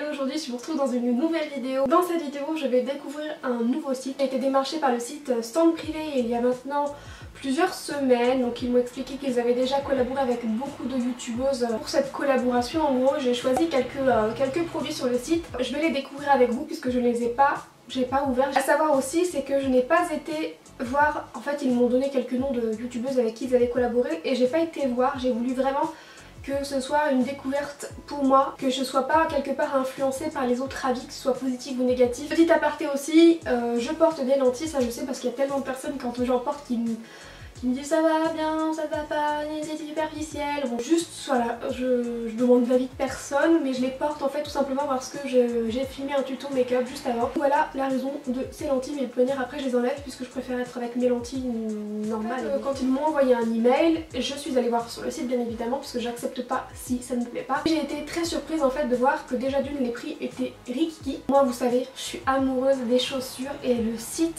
Hello, aujourd'hui je vous retrouve dans une nouvelle vidéo. Dans cette vidéo je vais découvrir un nouveau site. J'ai été démarchée par le site Stand Privé il y a maintenant plusieurs semaines. Donc ils m'ont expliqué qu'ils avaient déjà collaboré avec beaucoup de youtubeuses. Pour cette collaboration en gros j'ai choisi quelques produits sur le site. Je vais les découvrir avec vous puisque je ne les ai pas, ouvert. À savoir aussi c'est que je n'ai pas été voir, en fait ils m'ont donné quelques noms de youtubeuses avec qui ils avaient collaboré et j'ai pas été voir, j'ai voulu vraiment que ce soit une découverte pour moi, que je sois pas quelque part influencée par les autres avis, que ce soit positif ou négatif. Petit aparté aussi, je porte des lentilles, ça je sais parce qu'il y a tellement de personnes quand j'en porte qui me disent ça va bien, ça va pas, c'est superficiel. Bon juste voilà, je demande l'avis de personne mais je les porte en fait tout simplement parce que j'ai filmé un tuto make-up juste avant. Voilà la raison de ces lentilles, mais de venir après je les enlève puisque je préfère être avec mes lentilles normales. Quand ils m'ont envoyé un email, je suis allée voir sur le site bien évidemment parce que j'accepte pas si ça ne me plaît pas. J'ai été très surprise en fait de voir que déjà d'une les prix étaient rikiki. Moi vous savez, je suis amoureuse des chaussures et le site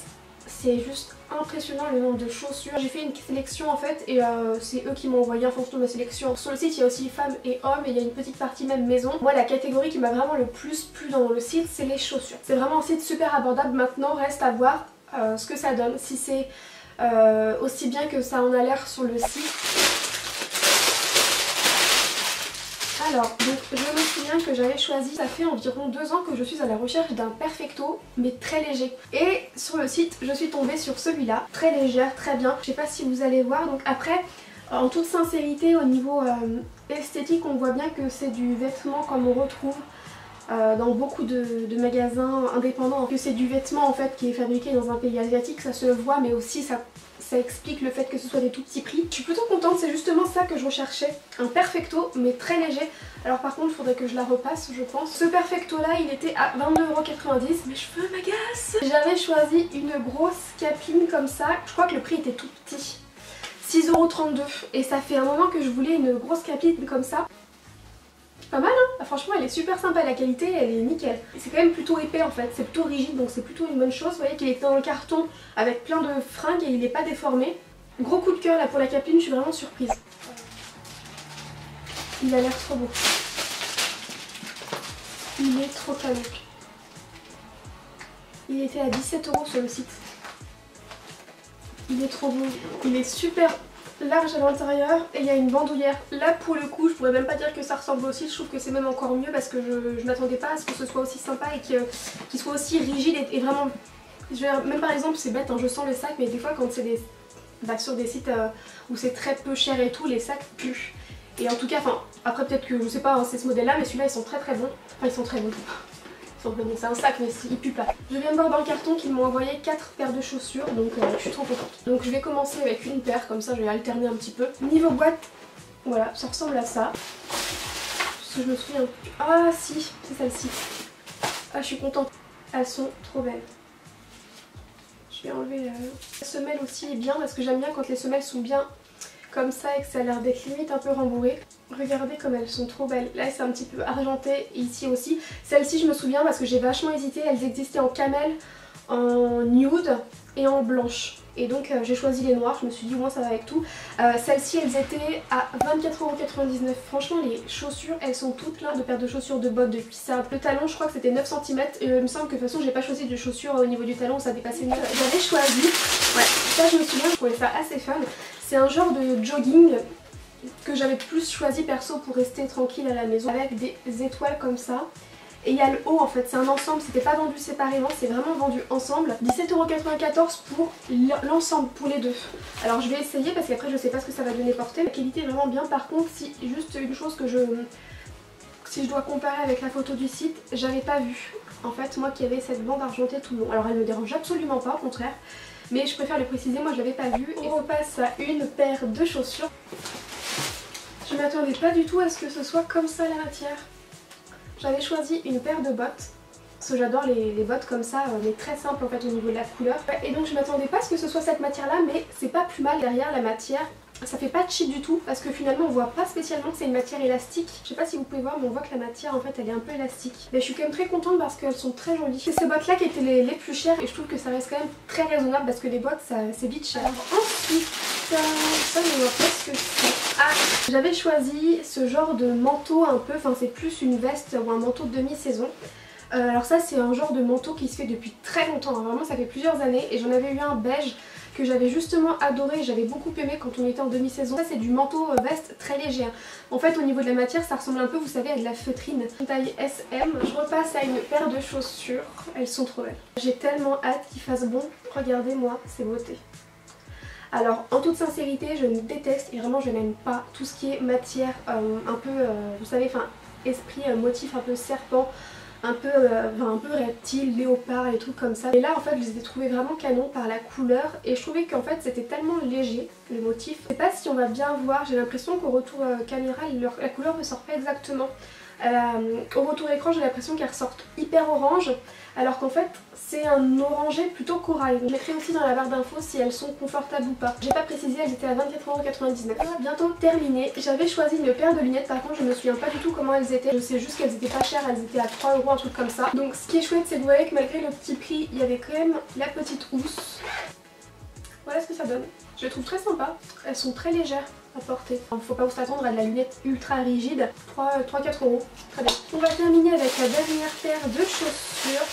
c'est juste impressionnant le nombre de chaussures. J'ai fait une sélection en fait et c'est eux qui m'ont envoyé en fonction de ma sélection. Sur le site il y a aussi femmes et hommes et il y a une petite partie même maison. Moi la catégorie qui m'a vraiment le plus plu dans le site c'est les chaussures. C'est vraiment un site super abordable. Maintenant reste à voir ce que ça donne. Si c'est aussi bien que ça en a l'air sur le site. Alors, donc je me souviens que j'avais choisi, ça fait environ 2 ans que je suis à la recherche d'un perfecto, mais très léger. Et sur le site, je suis tombée sur celui-là, très légère, très bien. Je sais pas si vous allez voir, donc après, en toute sincérité, au niveau esthétique, on voit bien que c'est du vêtement comme on retrouve dans beaucoup de magasins indépendants. Que c'est du vêtement en fait qui est fabriqué dans un pays asiatique, ça se voit, mais aussi ça explique le fait que ce soit des tout petits prix. Je suis plutôt contente, c'est justement ça que je recherchais. Un perfecto mais très léger. Alors par contre il faudrait que je la repasse je pense. Ce perfecto là il était à 22,90 €. Mes cheveux m'agacent. J'avais choisi une grosse capine comme ça. Je crois que le prix était tout petit. 6,32 € et ça fait un moment que je voulais une grosse capine comme ça. Pas mal hein, franchement elle est super sympa, la qualité elle est nickel. C'est quand même plutôt épais en fait, c'est plutôt rigide donc c'est plutôt une bonne chose. Vous voyez qu'il est dans le carton avec plein de fringues et il n'est pas déformé. Gros coup de cœur là pour la capine, je suis vraiment surprise. Il a l'air trop beau. Il est trop canuc. Il était à 17 € sur le site. Il est trop beau, il est super large à l'intérieur et il y a une bandoulière. Là pour le coup je pourrais même pas dire que ça ressemble aussi, je trouve que c'est même encore mieux parce que je m'attendais pas à ce que ce soit aussi sympa et qu'il soit aussi rigide et vraiment... Même par exemple c'est bête hein, je sens le sac mais des fois quand c'est sur des sites où c'est très peu cher et tout, les sacs puent. Et en tout cas, après peut-être que je sais pas hein, c'est ce modèle là mais celui-là ils sont très bons. Enfin ils sont très bons. C'est un sac mais il pue pas. Je viens de voir dans le carton qu'ils m'ont envoyé 4 paires de chaussures donc je suis trop contente. Donc je vais commencer avec une paire comme ça je vais alterner un petit peu. Niveau boîte, voilà ça ressemble à ça. Parce que je me souviens plus. Ah si, c'est celle-ci. Ah je suis contente. Elles sont trop belles. Je vais enlever la semelle aussi est bien parce que j'aime bien quand les semelles sont bien comme ça et que ça a l'air d'être limite un peu rembourré. Regardez comme elles sont trop belles. Là c'est un petit peu argenté et ici aussi. Celle-ci je me souviens parce que j'ai vachement hésité. Elles existaient en camel, en nude et en blanche. Et donc j'ai choisi les noirs. Je me suis dit au moins ça va avec tout. Celles-ci elles étaient à 24,99 €. Franchement les chaussures elles sont toutes là de paires de chaussures de bottes depuis ça. Le talon je crois que c'était 9 cm. Et il me semble que de toute façon j'ai pas choisi de chaussures au niveau du talon, ça dépassait 9. J'avais choisi, ouais ça je me souviens, je trouvais ça assez fun. C'est un genre de jogging que j'avais plus choisi perso pour rester tranquille à la maison avec des étoiles comme ça. Et il y a le haut en fait, c'est un ensemble, c'était pas vendu séparément, c'est vraiment vendu ensemble. 17,94 € pour l'ensemble, pour les deux. Alors je vais essayer parce qu'après je sais pas ce que ça va donner porter. La qualité est vraiment bien, par contre si juste une chose que si je dois comparer avec la photo du site, j'avais pas vu. En fait moi qui avais cette bande argentée tout le long. Alors elle me dérange absolument pas, au contraire. Mais je préfère le préciser, moi je l'avais pas vu. On repasse à une paire de chaussures. Je m'attendais pas du tout à ce que ce soit comme ça la matière. J'avais choisi une paire de bottes. Parce que j'adore les bottes comme ça, mais très simples en fait au niveau de la couleur. Et donc je m'attendais pas à ce que ce soit cette matière là, mais c'est pas plus mal. Derrière la matière, ça fait pas cheap du tout parce que finalement on voit pas spécialement que c'est une matière élastique. Je sais pas si vous pouvez voir mais on voit que la matière en fait elle est un peu élastique. Mais je suis quand même très contente parce qu'elles sont très jolies. C'est ces bottes là qui étaient les plus chères et je trouve que ça reste quand même très raisonnable parce que les bottes c'est vite cher. Alors, ensuite, ça je vois pas ce que c'est. Ah J'avais choisi ce genre de manteau un peu, enfin c'est plus une veste ou un manteau de demi-saison. Alors ça c'est un genre de manteau qui se fait depuis très longtemps, hein. Vraiment ça fait plusieurs années et j'en avais eu un beige que j'avais justement adoré, j'avais beaucoup aimé quand on était en demi-saison. Ça c'est du manteau veste très léger, hein. En fait au niveau de la matière ça ressemble un peu, vous savez, à de la feutrine. Taille SM, je repasse à une paire de chaussures, elles sont trop belles. J'ai tellement hâte qu'il fasse bon, regardez-moi ces beautés. Alors en toute sincérité je déteste et vraiment je n'aime pas tout ce qui est matière un peu, vous savez, enfin esprit, motif un peu serpent, un peu reptile, léopard et trucs comme ça. Et là en fait je les ai trouvés vraiment canon par la couleur et je trouvais qu'en fait c'était tellement léger le motif. Je sais pas si on va bien voir, j'ai l'impression qu'au retour caméra la couleur ne sort pas exactement. Au retour écran j'ai l'impression qu'elles ressortent hyper orange alors qu'en fait c'est un orangé plutôt corail. Je mettrai aussi dans la barre d'infos si elles sont confortables ou pas. J'ai pas précisé, elles étaient à 24,99 €. Voilà, bientôt terminé. J'avais choisi une paire de lunettes, par contre je me souviens pas du tout comment elles étaient. Je sais juste qu'elles étaient pas chères, elles étaient à 3 €, un truc comme ça. Donc ce qui est chouette c'est que vous voyez que malgré le petit prix il y avait quand même la petite housse. Voilà ce que ça donne. Je les trouve très sympas, elles sont très légères à porter. Faut pas vous attendre à de la lunette ultra rigide. 3-4 €, très bien. On va terminer avec la dernière paire de chaussures.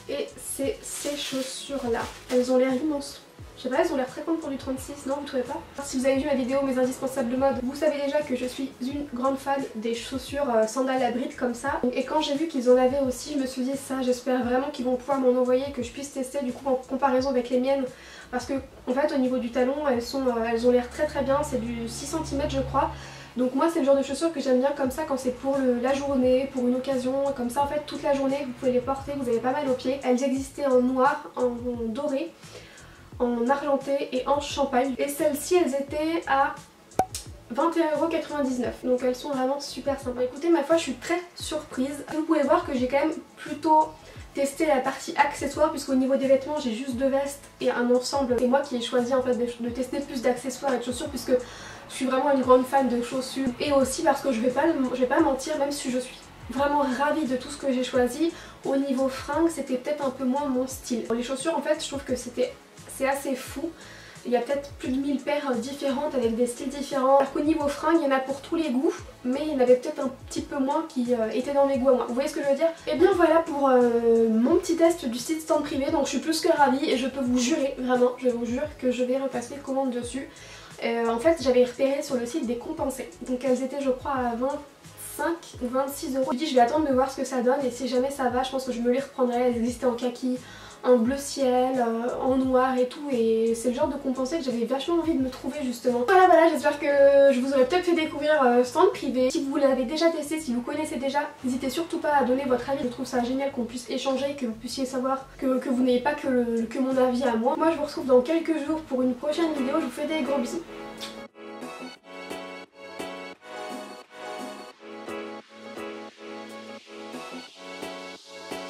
Et c'est ces chaussures là. Elles ont l'air immenses. Je sais pas, elles ont l'air très grandes pour du 36, non vous trouvez pas? Si vous avez vu ma vidéo mes indispensables mode, vous savez déjà que je suis une grande fan des chaussures sandales à brides comme ça. Et quand j'ai vu qu'ils en avaient aussi, je me suis dit ça, j'espère vraiment qu'ils vont pouvoir m'en envoyer, que je puisse tester du coup en comparaison avec les miennes. Parce que en fait au niveau du talon, elles ont l'air très très bien, c'est du 6 cm je crois. Donc moi c'est le genre de chaussures que j'aime bien comme ça quand c'est pour la journée, pour une occasion, comme ça en fait toute la journée vous pouvez les porter, vous avez pas mal aux pieds. Elles existaient en noir, en doré, en argenté et en champagne. Et celles-ci elles étaient à 21,99 €. Donc elles sont vraiment super sympas. Écoutez, ma foi je suis très surprise. Vous pouvez voir que j'ai quand même plutôt testé la partie accessoires puisqu'au niveau des vêtements j'ai juste 2 vestes et un ensemble. C'est moi qui ai choisi en fait de tester plus d'accessoires et de chaussures puisque je suis vraiment une grande fan de chaussures et aussi parce que je vais pas mentir, même si je suis vraiment ravie de tout ce que j'ai choisi, au niveau fringues c'était peut-être un peu moins mon style. Les chaussures en fait je trouve que c'est assez fou. Il y a peut-être plus de 1000 paires différentes avec des styles différents. Alors qu'au niveau fringues, il y en a pour tous les goûts, mais il y en avait peut-être un petit peu moins qui étaient dans mes goûts à moi. Vous voyez ce que je veux dire? Et bien voilà pour mon petit test du site stand privé. Donc je suis plus que ravie et je peux vous jurer, vraiment, je vous jure que je vais repasser commande dessus. En fait j'avais repéré sur le site des compensées. Donc elles étaient je crois à 25 ou 26 €. Je me dis je vais attendre de voir ce que ça donne et si jamais ça va je pense que je me les reprendrai. Elles existaient en kaki, en bleu ciel, en noir et tout, et c'est le genre de compensé que j'avais vachement envie de me trouver justement. Voilà, j'espère que je vous aurais peut-être fait découvrir stand privé. Si vous l'avez déjà testé, si vous connaissez déjà, n'hésitez surtout pas à donner votre avis. Je trouve ça génial qu'on puisse échanger, que vous puissiez savoir que vous n'ayez pas que mon avis à moi. Moi je vous retrouve dans quelques jours pour une prochaine vidéo, je vous fais des gros bisous.